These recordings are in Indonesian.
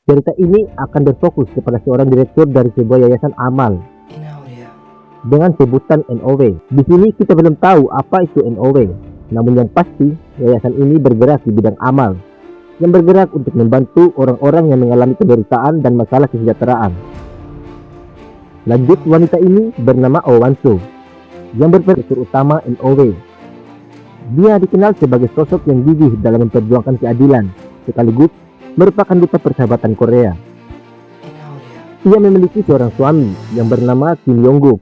Cerita ini akan berfokus kepada seorang direktur dari sebuah yayasan amal dengan sebutan NOW. Di sini kita belum tahu apa itu NOW, namun yang pasti yayasan ini bergerak di bidang amal, yang bergerak untuk membantu orang-orang yang mengalami penderitaan dan masalah kesejahteraan. Lanjut, wanita ini bernama Owanso, yang berperan utama NOW. Dia dikenal sebagai sosok yang gigih dalam memperjuangkan keadilan, sekaligus merupakan duta persahabatan Korea. Ia memiliki seorang suami yang bernama Kim Yong-guk,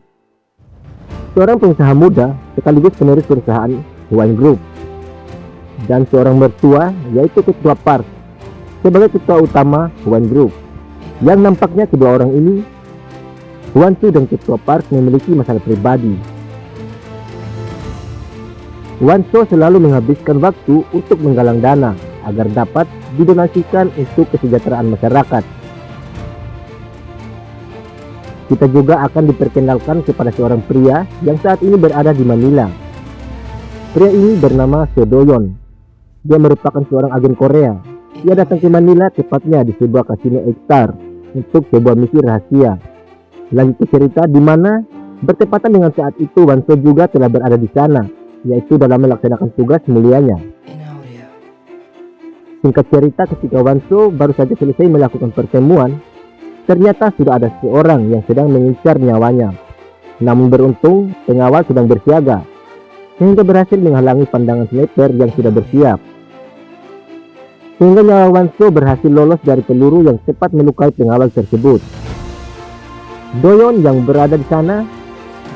seorang pengusaha muda sekaligus penerus perusahaan Hwan Group, dan seorang mertua yaitu ketua Park sebagai ketua utama Hwan Group. Yang nampaknya kedua orang ini, Hwan-soo dan ketua Park, memiliki masalah pribadi. Hwan-soo selalu menghabiskan waktu untuk menggalang dana agar dapat didonasikan untuk kesejahteraan masyarakat. Kita juga akan diperkenalkan kepada seorang pria yang saat ini berada di Manila. Pria ini bernama So Do-yeon. Dia merupakan seorang agen Korea. Ia datang ke Manila, tepatnya di sebuah kasino X-Star, untuk sebuah misi rahasia. Lanjut ke cerita di mana bertepatan dengan saat itu Hwan-soo juga telah berada di sana, yaitu dalam melaksanakan tugas mulianya. Singkat cerita, ketika Hwan-soo baru saja selesai melakukan pertemuan, ternyata sudah ada seorang yang sedang mengincar nyawanya. Namun beruntung pengawal sedang bersiaga, sehingga berhasil menghalangi pandangan sniper yang sudah bersiap. Sehingga nyawa Hwan-soo berhasil lolos dari peluru yang cepat melukai pengawal tersebut. Do-yeon yang berada di sana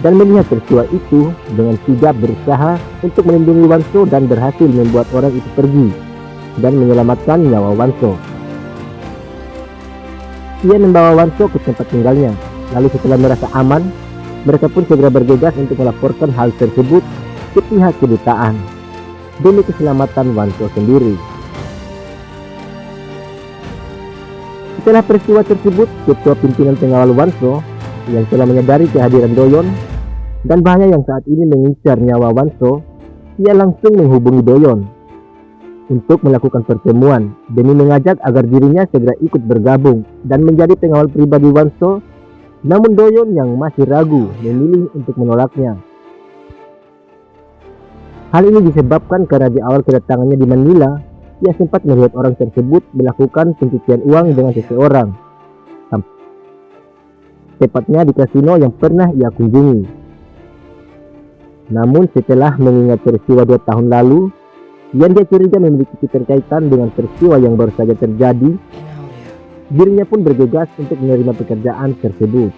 dan melihat peristiwa itu dengan sigap berusaha untuk melindungi Hwan-soo dan berhasil membuat orang itu pergi dan menyelamatkan nyawa Hwan-soo. Ia membawa Hwan-soo ke tempat tinggalnya. Lalu setelah merasa aman, mereka pun segera bergegas untuk melaporkan hal tersebut ke pihak kedutaan demi keselamatan Hwan-soo sendiri. Setelah peristiwa tersebut, ketua pimpinan pengawal Hwan-soo yang telah menyadari kehadiran Do-yeon dan bahaya yang saat ini mengincar nyawa Hwan-soo, ia langsung menghubungi Do-yeon untuk melakukan pertemuan demi mengajak agar dirinya segera ikut bergabung dan menjadi pengawal pribadi Hwan-soo. Namun Do-yeon yang masih ragu memilih untuk menolaknya. Hal ini disebabkan karena di awal kedatangannya di Manila, ia sempat melihat orang tersebut melakukan pencucian uang dengan seseorang, tepatnya di kasino yang pernah ia kunjungi. Namun setelah mengingat peristiwa 2 tahun lalu yang dia curiga memiliki keterkaitan dengan peristiwa yang baru saja terjadi, dirinya pun bergegas untuk menerima pekerjaan tersebut.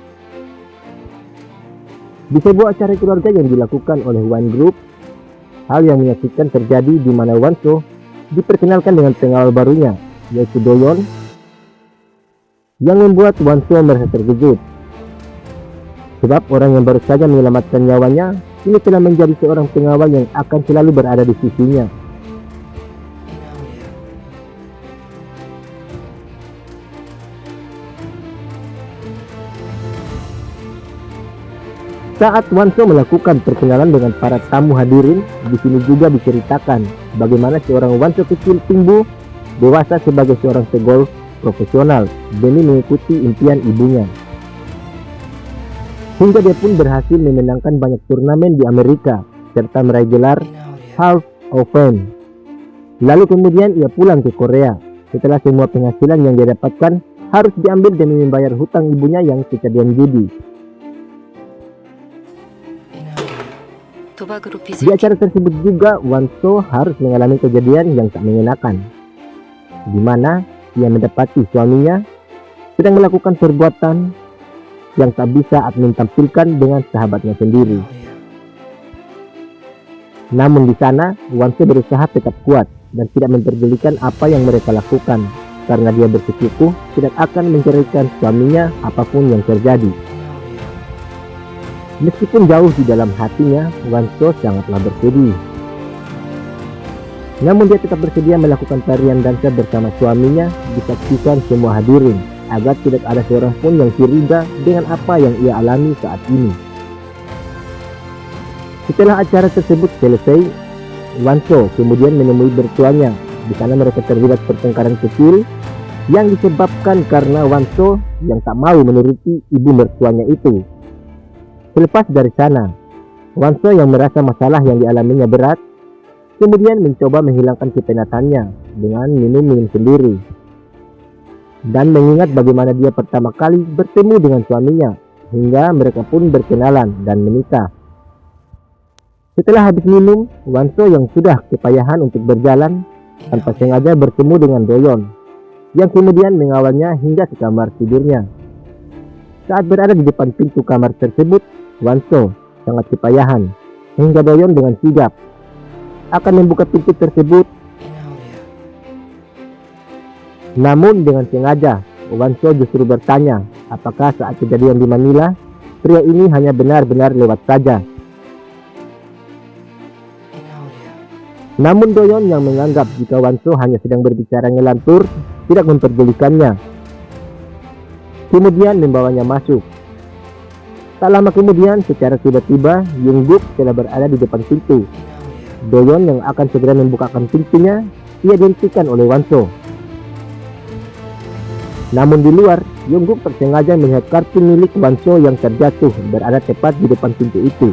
Di sebuah acara keluarga yang dilakukan oleh Hwan Group, hal yang menyaksikan terjadi di mana Hwan-soo diperkenalkan dengan pengawal barunya, yaitu Do-yeon, yang membuat Hwan-soo merasa terkejut. Sebab orang yang baru saja menyelamatkan nyawanya ini telah menjadi seorang pengawal yang akan selalu berada di sisinya. Saat Hwan-soo melakukan perkenalan dengan para tamu hadirin, di sini juga diceritakan bagaimana seorang Hwan-soo kecil tumbuh dewasa sebagai seorang pegolf profesional demi mengikuti impian ibunya. Hingga dia pun berhasil memenangkan banyak turnamen di Amerika serta meraih gelar Hall of Fame. Lalu kemudian ia pulang ke Korea setelah semua penghasilan yang dia dapatkan harus diambil demi membayar hutang ibunya yang kejadian judi. Di acara tersebut juga Hwan-soo harus mengalami kejadian yang tak mengenakan, di mana ia mendapati suaminya sedang melakukan perbuatan yang tak bisa admin tampilkan dengan sahabatnya sendiri. Namun di sana Hwan-soo berusaha tetap kuat dan tidak memperdulikan apa yang mereka lakukan, karena dia bersikukuh tidak akan menceraikan suaminya apapun yang terjadi. Meskipun jauh di dalam hatinya, Hwan-soo sangatlah bersedih. Namun dia tetap bersedia melakukan tarian dansa bersama suaminya disaksikan semua hadirin, agar tidak ada seorang pun yang curiga dengan apa yang ia alami saat ini. Setelah acara tersebut selesai, Hwan-soo kemudian menemui mertuanya. Di sana mereka terlibat pertengkaran kecil yang disebabkan karena Wanso yang tak mau menuruti ibu mertuanya itu. Selepas dari sana, Wanso yang merasa masalah yang dialaminya berat, kemudian mencoba menghilangkan kepenatannya dengan minum sendiri. Dan mengingat bagaimana dia pertama kali bertemu dengan suaminya, hingga mereka pun berkenalan dan menikah. Setelah habis minum, Wanso yang sudah kepayahan untuk berjalan, tanpa sengaja bertemu dengan Doyon, yang kemudian mengawalnya hingga ke kamar tidurnya. Saat berada di depan pintu kamar tersebut, Wanso sangat kepayahan, hingga Doyon dengan sigap akan membuka pintu tersebut. Namun dengan sengaja, Wanso justru bertanya apakah saat kejadian di Manila, pria ini hanya benar-benar lewat saja. Namun Doyon yang menganggap jika Wanso hanya sedang berbicara ngelantur, tidak memperdulikannya. Kemudian membawanya masuk. Tak lama kemudian, secara tiba-tiba, Yongguk telah berada di depan pintu. Doyon yang akan segera membukakan pintunya, ia dihentikan oleh Wanso. Namun di luar, Yongguk tersengaja melihat kartu milik Wanso yang terjatuh berada tepat di depan pintu itu,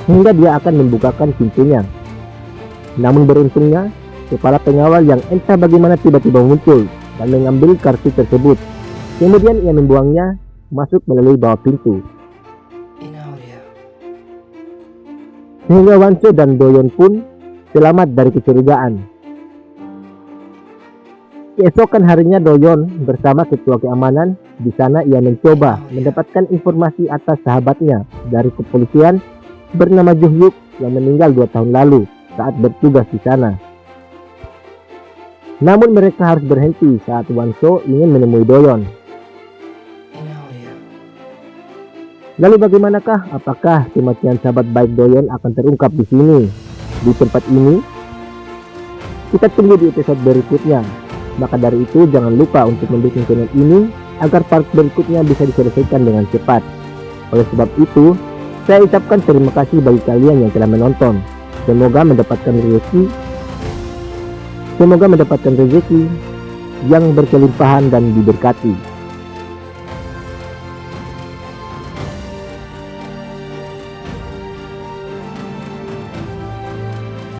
hingga dia akan membukakan pintunya. Namun beruntungnya, kepala pengawal yang entah bagaimana tiba-tiba muncul dan mengambil kartu tersebut. Kemudian ia membuangnya masuk melalui bawah pintu. Sehingga Wanso dan Doyon pun selamat dari kecurigaan. Keesokan harinya Doyon bersama ketua keamanan di sana ia mencoba mendapatkan informasi atas sahabatnya dari kepolisian bernama Juhyuk yang meninggal 2 tahun lalu saat bertugas di sana. Namun mereka harus berhenti saat Wanso ingin menemui Doyon. Lalu bagaimanakah? Apakah kematian sahabat baik Doyon akan terungkap di sini, di tempat ini? Kita tunggu di episode berikutnya. Maka dari itu jangan lupa untuk mendukung channel ini agar part berikutnya bisa diselesaikan dengan cepat. Oleh sebab itu, saya ucapkan terima kasih bagi kalian yang telah menonton. Semoga mendapatkan rezeki yang berkelimpahan dan diberkati.